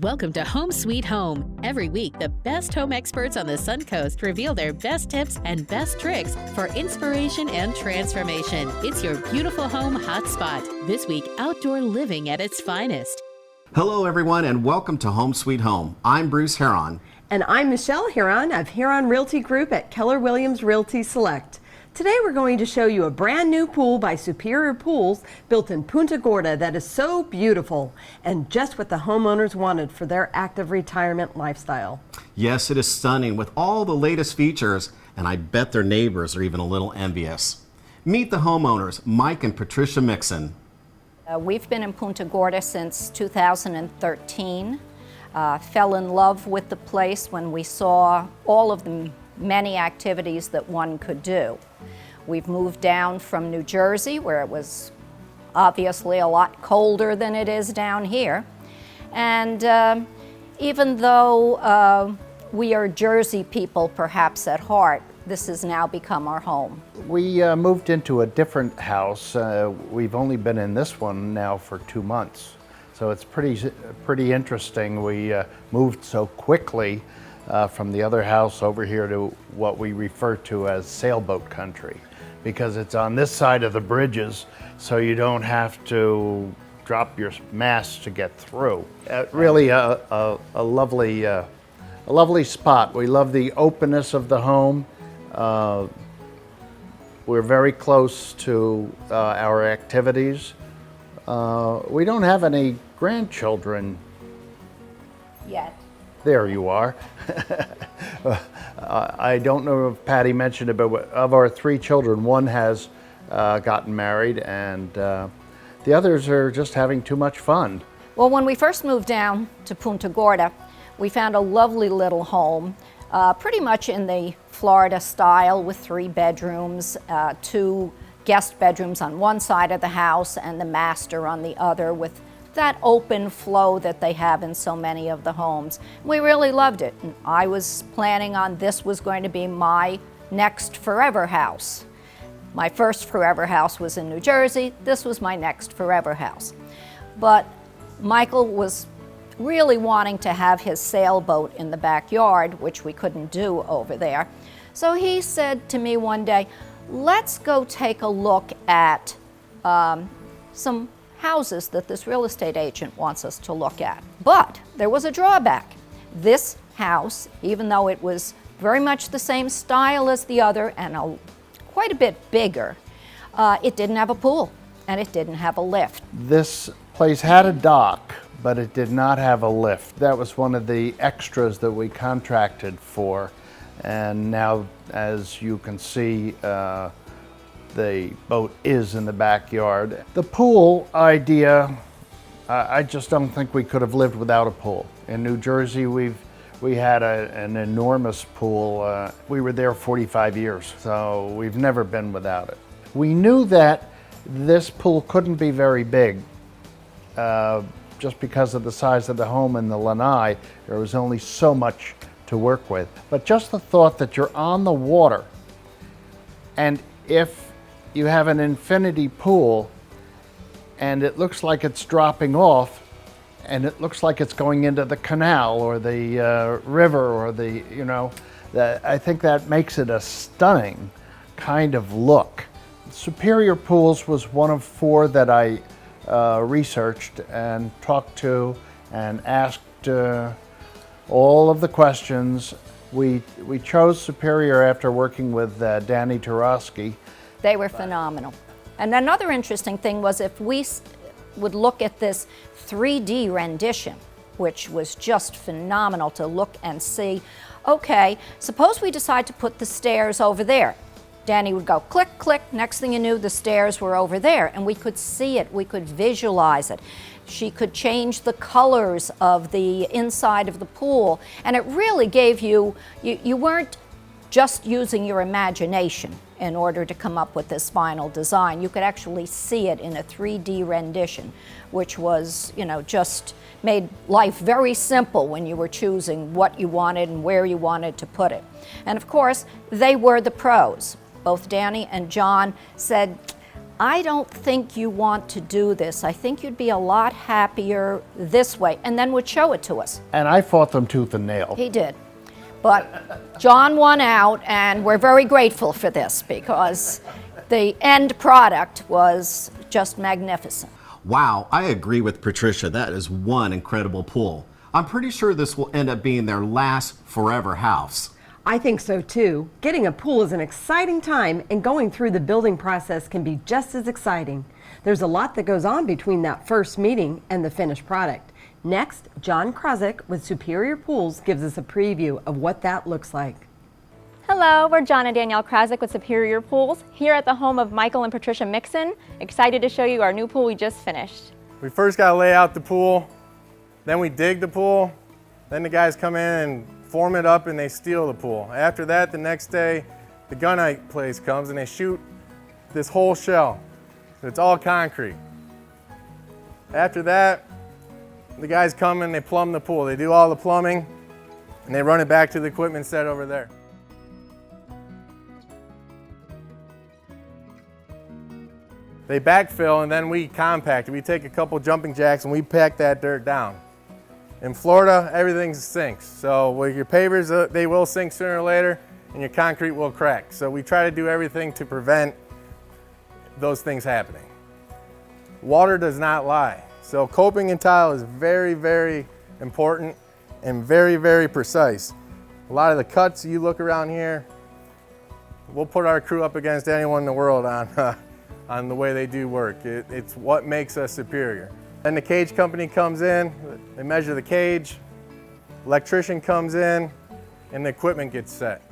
Welcome to Home Sweet Home. Every week, the best home experts on the Suncoast reveal their best tips and best tricks for inspiration and transformation. It's your beautiful home hotspot. This week, outdoor living at its finest. Hello, everyone, and welcome to Home Sweet Home. I'm Bruce Heron. And I'm Michelle Heron of Heron Realty Group at Keller Williams Realty Select. Today we're going to show you a brand new pool by Superior Pools built in Punta Gorda that is so beautiful and just what the homeowners wanted for their active retirement lifestyle. Yes, it is stunning with all the latest features, and I bet their neighbors are even a little envious. Meet the homeowners, Mike and Patricia Mixson. We've been in Punta Gorda since 2013. Fell in love with the place when we saw all of the many activities that one could do. We've moved down from New Jersey, where it was obviously a lot colder than it is down here. And even though we are Jersey people perhaps at heart, this has now become our home. We moved into a different house. We've only been in this one now for 2 months. So it's pretty interesting. We moved so quickly from the other house over here to what we refer to as sailboat country, because it's on this side of the bridges, so you don't have to drop your mast to get through. Really a lovely spot. We love the openness of the home. We're very close to our activities. We don't have any grandchildren Yet. There you are. I don't know if Patty mentioned it, but of our 3 children, one has gotten married, and the others are just having too much fun. Well, when we first moved down to Punta Gorda, we found a lovely little home, pretty much in the Florida style, with 3 bedrooms, 2 guest bedrooms on one side of the house and the master on the other, with that open flow that they have in so many of the homes. We really loved it. And I was planning on this was going to be my next forever house. My first forever house was in New Jersey. This was my next forever house. But Michael was really wanting to have his sailboat in the backyard, which we couldn't do over there. So he said to me one day, let's go take a look at some houses that this real estate agent wants us to look at. But there was a drawback. This house, even though it was very much the same style as the other and quite a bit bigger, it didn't have a pool and it didn't have a lift. This place had a dock, but it did not have a lift. That was one of the extras that we contracted for. And now, as you can see, the boat is in the backyard. The pool idea, I just don't think we could have lived without a pool. In New Jersey, we had an enormous pool. We were there 45 years, so we've never been without it. We knew that this pool couldn't be very big, just because of the size of the home and the lanai. There was only so much to work with. But just the thought that you're on the water, and if you have an infinity pool and it looks like it's dropping off and it looks like it's going into the canal or the river or I think that makes it a stunning kind of look. Superior Pools was one of 4 that I researched and talked to and asked all of the questions. We chose Superior after working with Danny Tarosky. They were phenomenal. And another interesting thing was if we would look at this 3D rendition, which was just phenomenal to look and see, okay, suppose we decide to put the stairs over there. Danny would go click, click, next thing you knew the stairs were over there, and we could see it, we could visualize it. She could change the colors of the inside of the pool, and it really gave you weren't just using your imagination in order to come up with this final design. You could actually see it in a 3D rendition, which was, just made life very simple when you were choosing what you wanted and where you wanted to put it. And of course, they were the pros. Both Danny and John said, I don't think you want to do this. I think you'd be a lot happier this way, and then would show it to us. And I fought them tooth and nail. He did. But John won out, and we're very grateful for this because the end product was just magnificent. Wow, I agree with Patricia. That is one incredible pool. I'm pretty sure this will end up being their last forever house. I think so too. Getting a pool is an exciting time, and going through the building process can be just as exciting. There's a lot that goes on between that first meeting and the finished product. Next, John Krosick with Superior Pools gives us a preview of what that looks like. Hello, we're John and Danielle Krosick with Superior Pools, here at the home of Michael and Patricia Mixson. Excited to show you our new pool we just finished. We first got to lay out the pool, then we dig the pool, then the guys come in and form it up and they steel the pool. After that, the next day, the gunite place comes and they shoot this whole shell. So it's all concrete. After that, the guys come and they plumb the pool. They do all the plumbing and they run it back to the equipment set over there. They backfill and then we compact it. We take a couple jumping jacks and we pack that dirt down. In Florida, everything sinks. So with your pavers, they will sink sooner or later and your concrete will crack. So we try to do everything to prevent those things happening. Water does not lie. So coping in tile is very, very important and very, very precise. A lot of the cuts you look around here, we'll put our crew up against anyone in the world on the way they do work. It's what makes us superior. Then the cage company comes in, they measure the cage, electrician comes in, and the equipment gets set.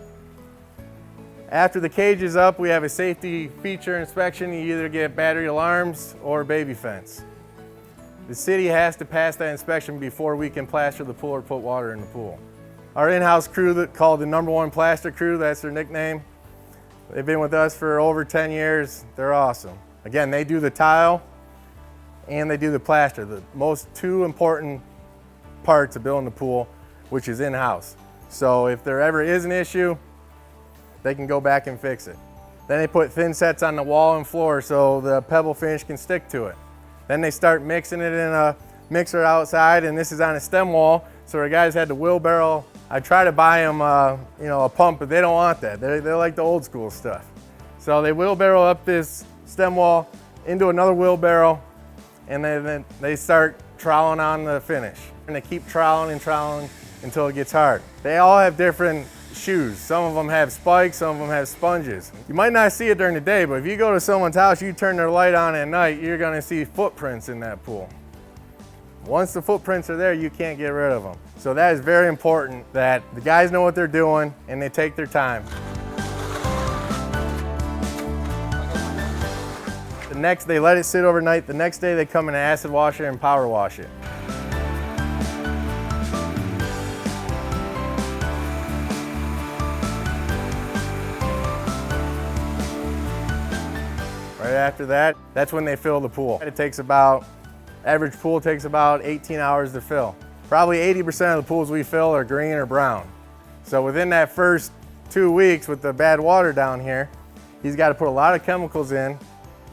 After the cage is up, we have a safety feature inspection. You either get battery alarms or baby fence. The city has to pass that inspection before we can plaster the pool or put water in the pool. Our in-house crew called the #1 plaster crew, that's their nickname. They've been with us for over 10 years. They're awesome. Again, they do the tile and they do the plaster, the most two important parts of building the pool, which is in-house. So if there ever is an issue, they can go back and fix it. Then they put thin sets on the wall and floor so the pebble finish can stick to it. Then they start mixing it in a mixer outside, and this is on a stem wall, so our guys had to wheelbarrow. I try to buy them a pump, but they don't want that. They like the old school stuff. So they wheelbarrow up this stem wall into another wheelbarrow, and then they start troweling on the finish. And they keep troweling and troweling until it gets hard. They all have different shoes. Some of them have spikes, some of them have sponges. You might not see it during the day, but if you go to someone's house, you turn their light on at night, you're gonna see footprints in that pool. Once the footprints are there, you can't get rid of them. So that is very important that the guys know what they're doing and they take their time. They let it sit overnight. The next day they come and acid wash it and power wash it. Right after that, that's when they fill the pool. Average pool takes about 18 hours to fill. Probably 80% of the pools we fill are green or brown. So within that first 2 weeks with the bad water down here, he's got to put a lot of chemicals in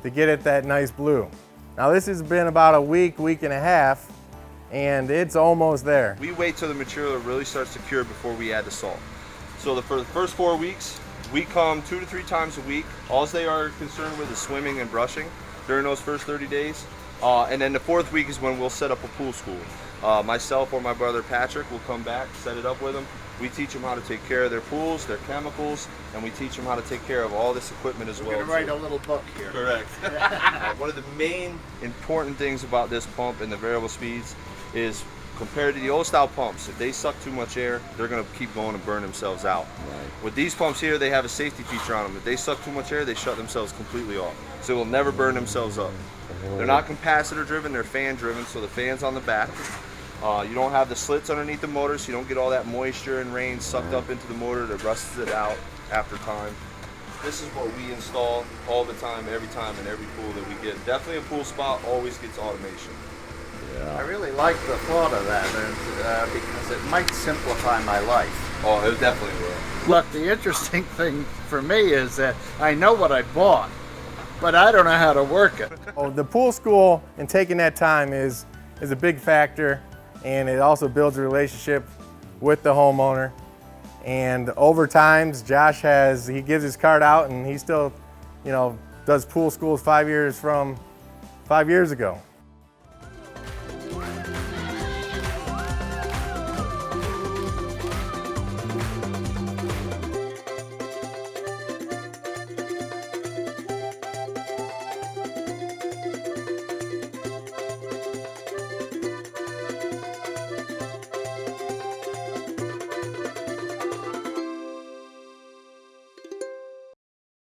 to get it that nice blue. Now this has been about a week and a half, and it's almost there. We wait till the material really starts to cure before we add the salt. So for the first 4 weeks, we come 2 to 3 times a week. All they are concerned with is swimming and brushing during those first 30 days. And then the 4th week is when we'll set up a pool school. Myself or my brother Patrick will come back, set it up with them. We teach them how to take care of their pools, their chemicals, and we teach them how to take care of all this equipment as well. We're gonna write a little book here. Correct. One of the main important things about this pump and the variable speeds is compared to the old style pumps, if they suck too much air, they're gonna keep going and burn themselves out. Right. With these pumps here, they have a safety feature on them. If they suck too much air, they shut themselves completely off. So it will never burn themselves up. They're not capacitor driven, they're fan driven, so the fan's on the back. You don't have the slits underneath the motor, so you don't get all that moisture and rain sucked up into the motor that rusts it out after time. This is what we install all the time, every time in every pool that we get. Definitely a pool spot always gets automation. Yeah. I really like the thought of that because it might simplify my life. Oh, it definitely will. Look, the interesting thing for me is that I know what I bought. but I don't know how to work it. Oh, the pool school and taking that time is a big factor, and it also builds a relationship with the homeowner. And over times, Josh he gives his card out, and he still, does pool schools 5 years from 5 years ago.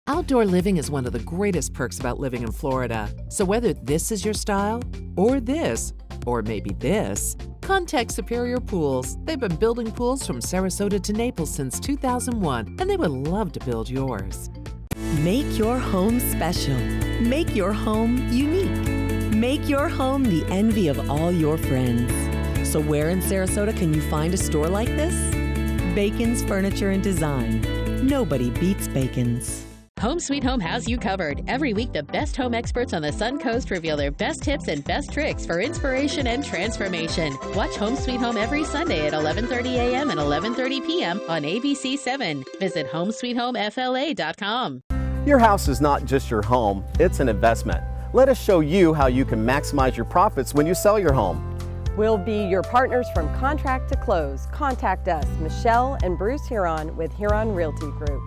Outdoor living is one of the greatest perks about living in Florida. So whether this is your style, or this, or maybe this, contact Superior Pools. They've been building pools from Sarasota to Naples since 2001, and they would love to build yours. Make your home special. Make your home unique. Make your home the envy of all your friends. So where in Sarasota can you find a store like this? Bacon's Furniture and Design. Nobody beats Bacon's. Home Sweet Home has you covered. Every week, the best home experts on the Suncoast reveal their best tips and best tricks for inspiration and transformation. Watch Home Sweet Home every Sunday at 11:30 a.m. and 11:30 p.m. on ABC 7. Visit homesweethomefla.com. Your house is not just your home, it's an investment. Let us show you how you can maximize your profits when you sell your home. We'll be your partners from contract to close. Contact us, Michelle and Bruce Huron with Huron Realty Group.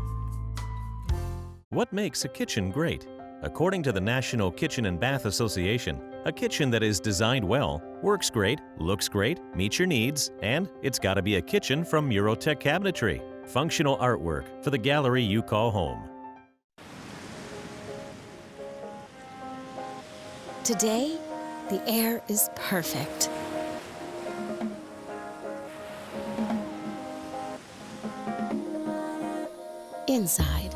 What makes a kitchen great? According to the National Kitchen and Bath Association, a kitchen that is designed well, works great, looks great, meets your needs, and it's got to be a kitchen from Murotech Cabinetry. Functional artwork for the gallery you call home. Today, the air is perfect. Inside.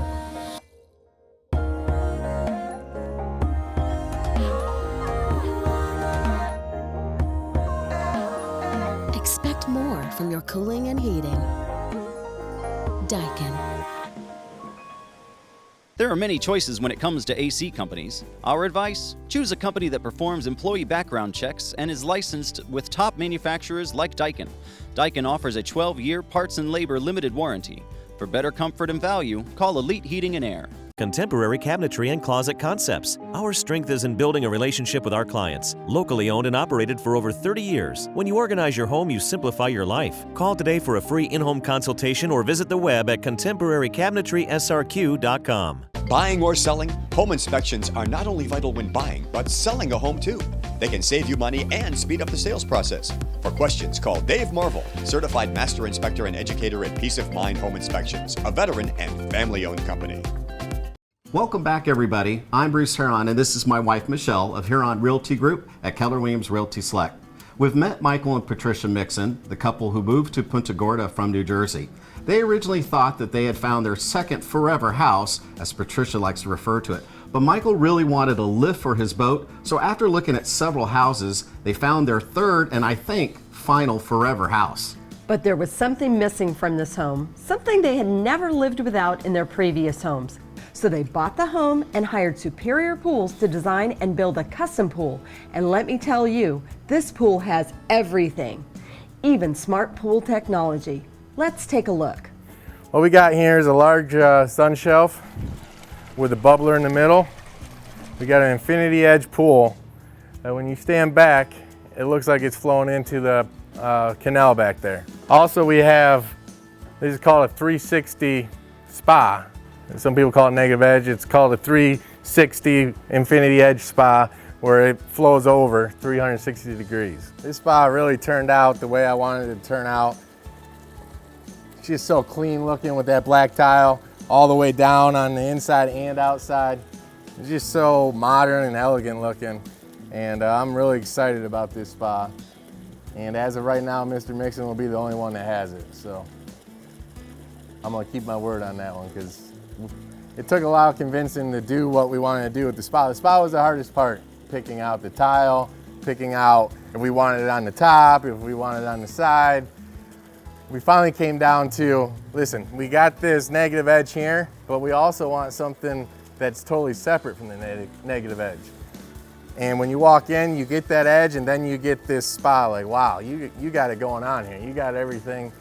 Expect more from your cooling and heating. Daikin. There are many choices when it comes to AC companies. Our advice? Choose a company that performs employee background checks and is licensed with top manufacturers like Daikin. Daikin offers a 12-year parts and labor limited warranty. For better comfort and value, call Elite Heating and Air. Contemporary Cabinetry and Closet Concepts. Our strength is in building a relationship with our clients. Locally owned and operated for over 30 years. When you organize your home, you simplify your life. Call today for a free in-home consultation or visit the web at contemporarycabinetry.srq.com. Buying or selling, home inspections are not only vital when buying, but selling a home too. They can save you money and speed up the sales process. For questions, call Dave Marvel, Certified Master Inspector and Educator at Peace of Mind Home Inspections, a veteran and family-owned company. Welcome back, everybody. I'm Bruce Huron, and this is my wife, Michelle, of Huron Realty Group at Keller Williams Realty Select. We've met Michael and Patricia Mixson, the couple who moved to Punta Gorda from New Jersey. They originally thought that they had found their second forever house, as Patricia likes to refer to it. But Michael really wanted a lift for his boat, so after looking at several houses, they found their third and I think final forever house. But there was something missing from this home, something they had never lived without in their previous homes. So they bought the home and hired Superior Pools to design and build a custom pool. And let me tell you, this pool has everything, even smart pool technology. Let's take a look. What we got here is a large sun shelf with a bubbler in the middle. We got an infinity edge pool that when you stand back, it looks like it's flowing into the canal back there. Also we have, this is called a 360 spa. Some people call it negative edge. It's called a 360 infinity edge spa where it flows over 360 degrees. This spa really turned out the way I wanted it to turn out. It's just so clean looking with that black tile all the way down on the inside and outside. It's just so modern and elegant looking. And I'm really excited about this spa. And as of right now, Mr. Mixson will be the only one that has it. So I'm gonna keep my word on that one because it took a lot of convincing to do what we wanted to do with the spa. The spa was the hardest part, picking out the tile, picking out if we wanted it on the top, if we wanted it on the side. We finally came down to, listen, we got this negative edge here, but we also want something that's totally separate from the negative edge. And when you walk in, you get that edge, and then you get this spa, like, wow, you got it going on here. You got everything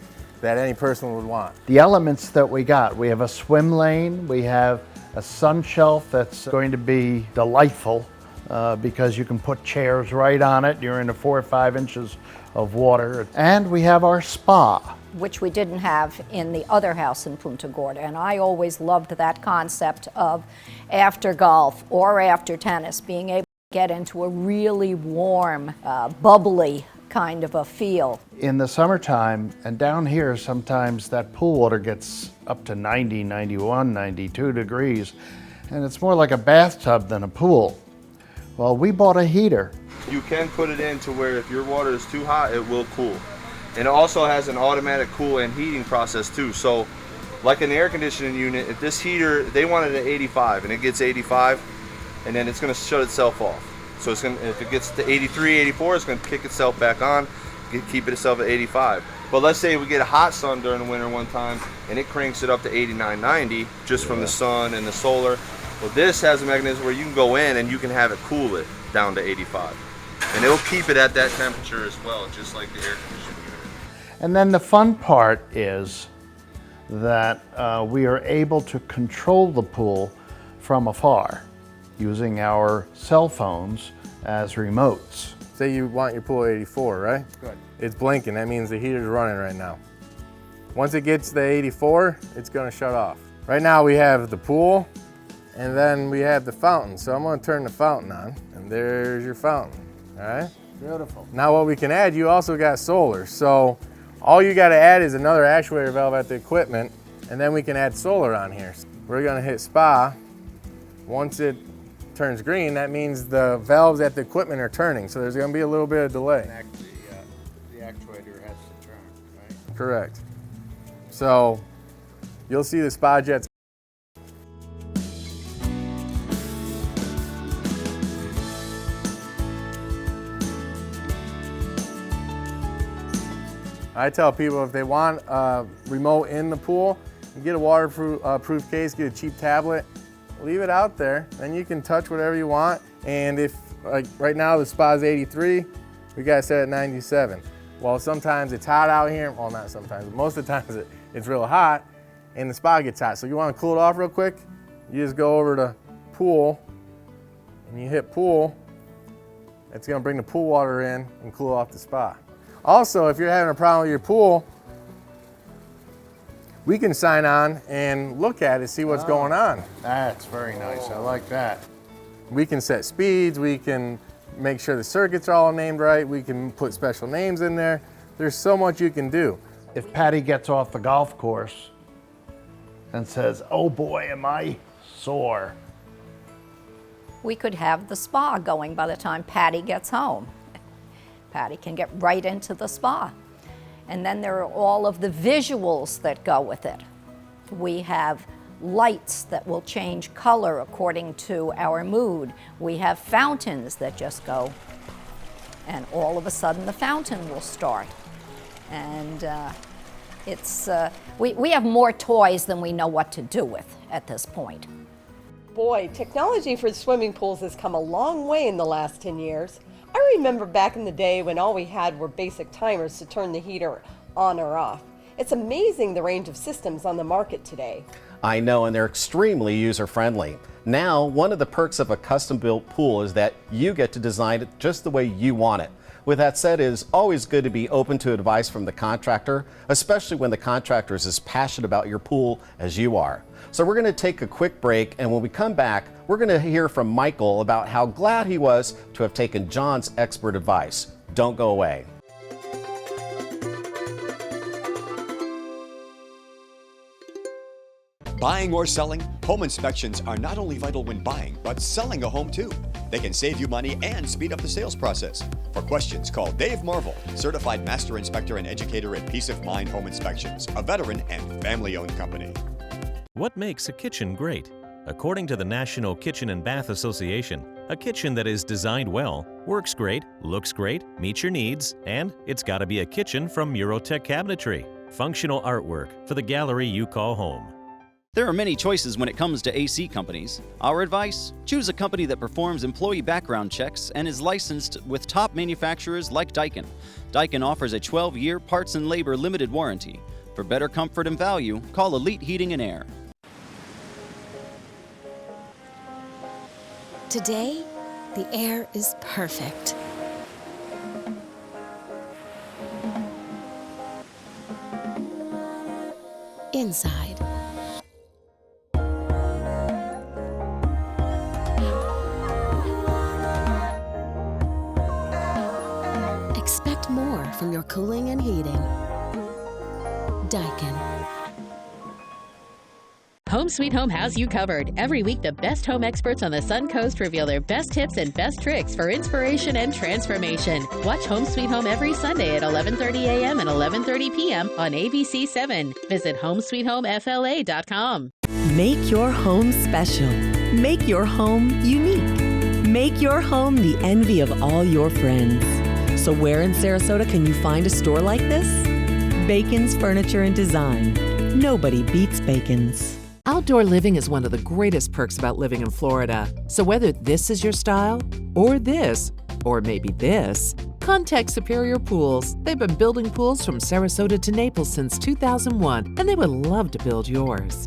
that any person would want. The elements that we have a swim lane, we have a sun shelf that's going to be delightful because you can put chairs right on it. You're into 4 or 5 inches of water. And we have our spa, which we didn't have in the other house in Punta Gorda. And I always loved that concept of after golf or after tennis, being able to get into a really warm, bubbly kind of a feel. In the summertime, and down here sometimes that pool water gets up to 90, 91, 92 degrees, and it's more like a bathtub than a pool. Well, we bought a heater. You can put it in to where if your water is too hot, it will cool. And it also has an automatic cool and heating process too. So like an air conditioning unit, if this heater, they want it at 85 and it gets 85, and then it's gonna shut itself off. So it's gonna, if it gets to 83, 84, it's gonna kick itself back on, keep itself at 85. But let's say we get a hot sun during the winter one time and it cranks it up to 89, 90 just from the sun and the solar. Well, this has a mechanism where you can go in and you can have it cool it down to 85. And it'll keep it at that temperature as well, just like the air conditioning unit. And then the fun part is that we are able to control the pool from afar using our cell phones as remotes. Say you want your pool at 84, right? Good. It's blinking, that means the heater's running right now. Once it gets to 84, it's gonna shut off. Right now we have the pool, and then we have the fountain. So I'm gonna turn the fountain on, and there's your fountain, all right? Beautiful. Now what we can add, you also got solar. So all you gotta add is another actuator valve at the equipment, and then we can add solar on here. We're gonna hit spa. Once it turns green, that means the valves at the equipment are turning, so there's going to be a little bit of delay. The actuator has to turn, right? Correct. So you'll see the spa jets. I tell people if they want a remote in the pool, you get a waterproof case, get a cheap tablet, leave it out there, then you can touch whatever you want. And if, like right now, the spa's 83, we got it set at 97. Well, sometimes it's hot out here. Well, not sometimes, but most of the times it's real hot and the spa gets hot. So you want to cool it off real quick, you just go over to pool and you hit pool. It's going to bring the pool water in and cool off the spa. Also, if you're having a problem with your pool, we can sign on and look at it, see what's going on. That's very nice, I like that. We can set speeds, we can make sure the circuits are all named right, we can put special names in there. There's so much you can do. If Patty gets off the golf course and says, oh boy, am I sore. We could have the spa going by the time Patty gets home. Patty can get right into the spa. And then there are all of the visuals that go with it. We have lights that will change color according to our mood. We have fountains that just go, and all of a sudden the fountain will start. And we have more toys than we know what to do with at this point. Boy, technology for swimming pools has come a long way in the last 10 years. I remember back in the day when all we had were basic timers to turn the heater on or off. It's amazing the range of systems on the market today. I know, and they're extremely user-friendly. Now, one of the perks of a custom-built pool is that you get to design it just the way you want it. With that said, it is always good to be open to advice from the contractor, especially when the contractor is as passionate about your pool as you are. So we're going to take a quick break, and when we come back, we're going to hear from Michael about how glad he was to have taken John's expert advice. Don't go away. Buying or selling, home inspections are not only vital when buying, but selling a home too. They can save you money and speed up the sales process. For questions, call Dave Marvel, certified master inspector and educator at Peace of Mind Home Inspections, a veteran and family-owned company. What makes a kitchen great? According to the National Kitchen and Bath Association, a kitchen that is designed well, works great, looks great, meets your needs, and it's got to be a kitchen from Murotech Cabinetry. Functional artwork for the gallery you call home. There are many choices when it comes to AC companies. Our advice? Choose a company that performs employee background checks and is licensed with top manufacturers like Daikin. Daikin offers a 12-year parts and labor limited warranty. For better comfort and value, call Elite Heating and Air. Today, the air is perfect. Inside. Expect more from your cooling and heating. Daikin. Home Sweet Home has you covered. Every week, the best home experts on the SunCoast reveal their best tips and best tricks for inspiration and transformation. Watch Home Sweet Home every Sunday at 11:30 a.m. and 11:30 p.m. on ABC 7. Visit homesweethomefla.com. Make your home special. Make your home unique. Make your home the envy of all your friends. So where in Sarasota can you find a store like this? Bacon's Furniture and Design. Nobody beats Bacon's. Outdoor living is one of the greatest perks about living in Florida. So whether this is your style, or this, or maybe this, contact Superior Pools. They've been building pools from Sarasota to Naples since 2001, and they would love to build yours.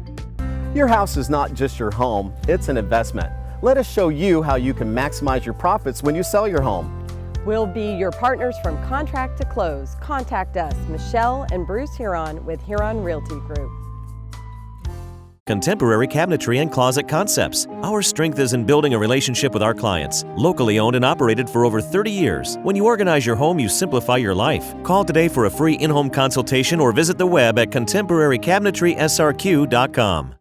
Your house is not just your home, it's an investment. Let us show you how you can maximize your profits when you sell your home. We'll be your partners from contract to close. Contact us, Michelle and Bruce Huron with Huron Realty Group. Contemporary Cabinetry and Closet Concepts. Our strength is in building a relationship with our clients. Locally owned and operated for over 30 years. When you organize your home, you simplify your life. Call today for a free in-home consultation or visit the web at contemporarycabinetry.srq.com.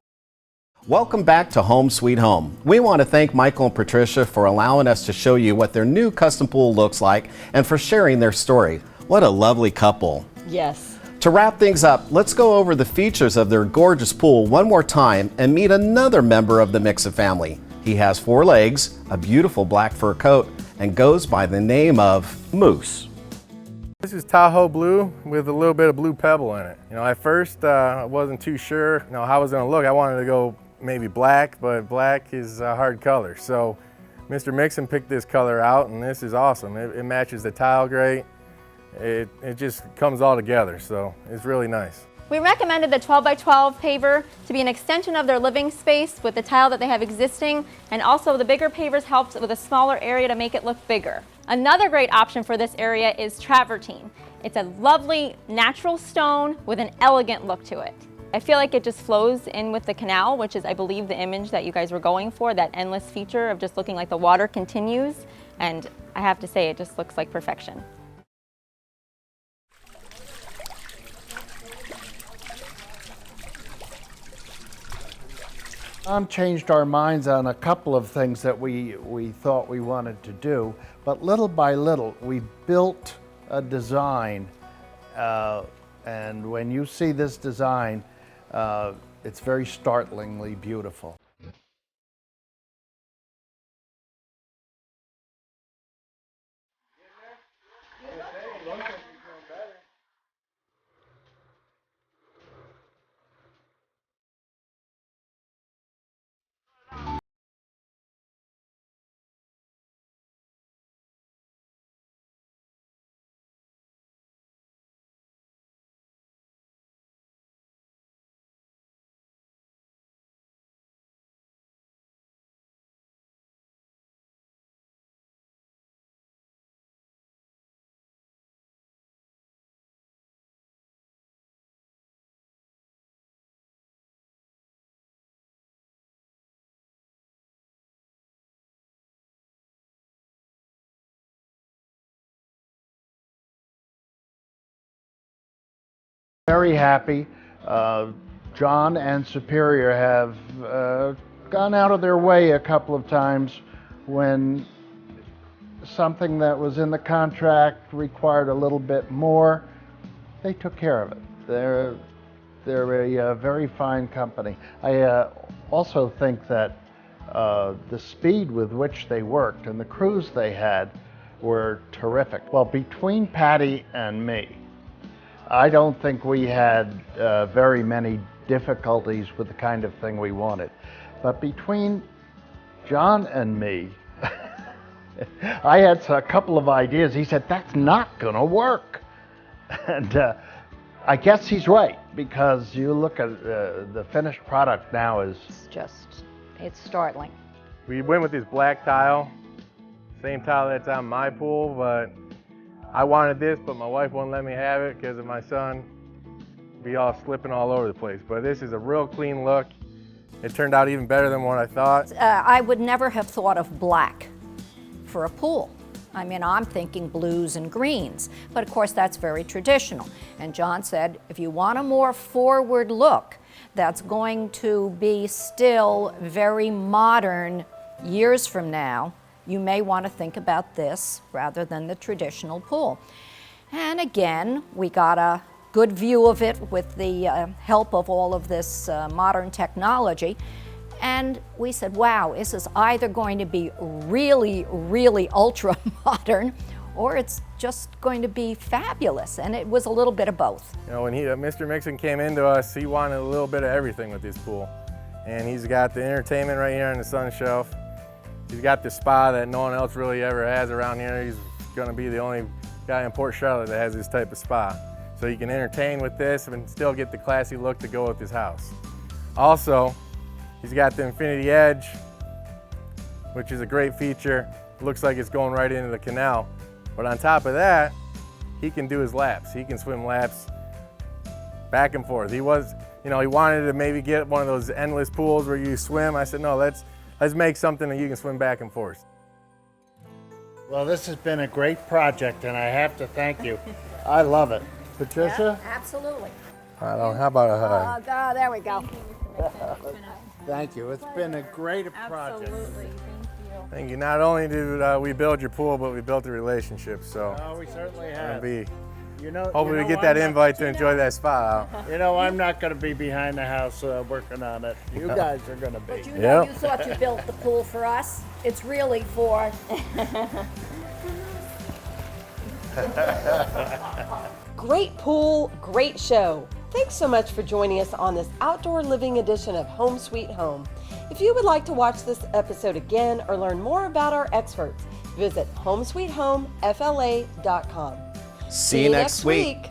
Welcome back to Home Sweet Home. We want to thank Michael and Patricia for allowing us to show you what their new custom pool looks like and for sharing their story. What a lovely couple. Yes. To wrap things up, let's go over the features of their gorgeous pool one more time and meet another member of the Mixson family. He has 4 legs, a beautiful black fur coat, and goes by the name of Moose. This is Tahoe blue with a little bit of blue pebble in it. At first I wasn't too sure how it was going to look. I wanted to go maybe black, but black is a hard color. So Mr. Mixson picked this color out, and this is awesome. It matches the tile great. It just comes all together, so it's really nice. We recommended the 12x12 paver to be an extension of their living space with the tile that they have existing, and also the bigger pavers helps with a smaller area to make it look bigger. Another great option for this area is travertine. It's a lovely natural stone with an elegant look to it. I feel like it just flows in with the canal, which is, I believe, the image that you guys were going for, that endless feature of just looking like the water continues, and I have to say it just looks like perfection. Changed our minds on a couple of things that we thought we wanted to do, but little by little we built a design, and when you see this design, it's very startlingly beautiful. Very happy. John and Superior have gone out of their way a couple of times when something that was in the contract required a little bit more. They took care of it. They're a very fine company. I also think that the speed with which they worked and the crews they had were terrific. Well, between Patty and me, I don't think we had very many difficulties with the kind of thing we wanted. But between John and me, I had a couple of ideas. He said, that's not gonna work. And I guess he's right, because you look at the finished product now is it's startling. We went with this black tile, same tile that's on my pool, but I wanted this, but my wife wouldn't let me have it because of my son. Be all slipping all over the place. But this is a real clean look. It turned out even better than what I thought. I would never have thought of black for a pool. I mean, I'm thinking blues and greens, but of course that's very traditional. And John said, if you want a more forward look that's going to be still very modern years from now, you may want to think about this rather than the traditional pool. And again, we got a good view of it with the help of all of this modern technology. And we said, wow, this is either going to be really, really ultra modern, or it's just going to be fabulous. And it was a little bit of both. You know, when Mr. Mixson came into us, he wanted a little bit of everything with this pool. And he's got the entertainment right here on the sun shelf. He's got the spa that no one else really ever has around here. He's gonna be the only guy in Port Charlotte that has this type of spa. So you can entertain with this and still get the classy look to go with his house. Also, he's got the Infinity Edge, which is a great feature. It looks like it's going right into the canal. But on top of that, he can do his laps. He can swim laps back and forth. He wanted to maybe get one of those endless pools where you swim. I said, no, let's make something that you can swim back and forth. Well, this has been a great project, and I have to thank you. I love it. Patricia? Yeah, absolutely. How about a hug? There we go. Thank you. It's been a great project. Absolutely. Thank you. Not only did we build your pool, but we built a relationship. So we certainly have. Hopefully we get that invite to enjoy that spa out. You know, I'm not going to be behind the house working on it. You guys are going to be. But you know, you thought you built the pool for us. It's really for... Great pool, great show. Thanks so much for joining us on this outdoor living edition of Home Sweet Home. If you would like to watch this episode again or learn more about our experts, visit homesweethomefla.com. See you next week.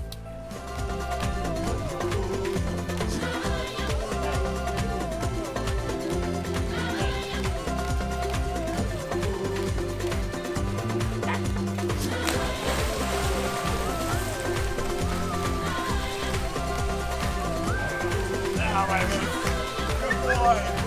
All right, good boy.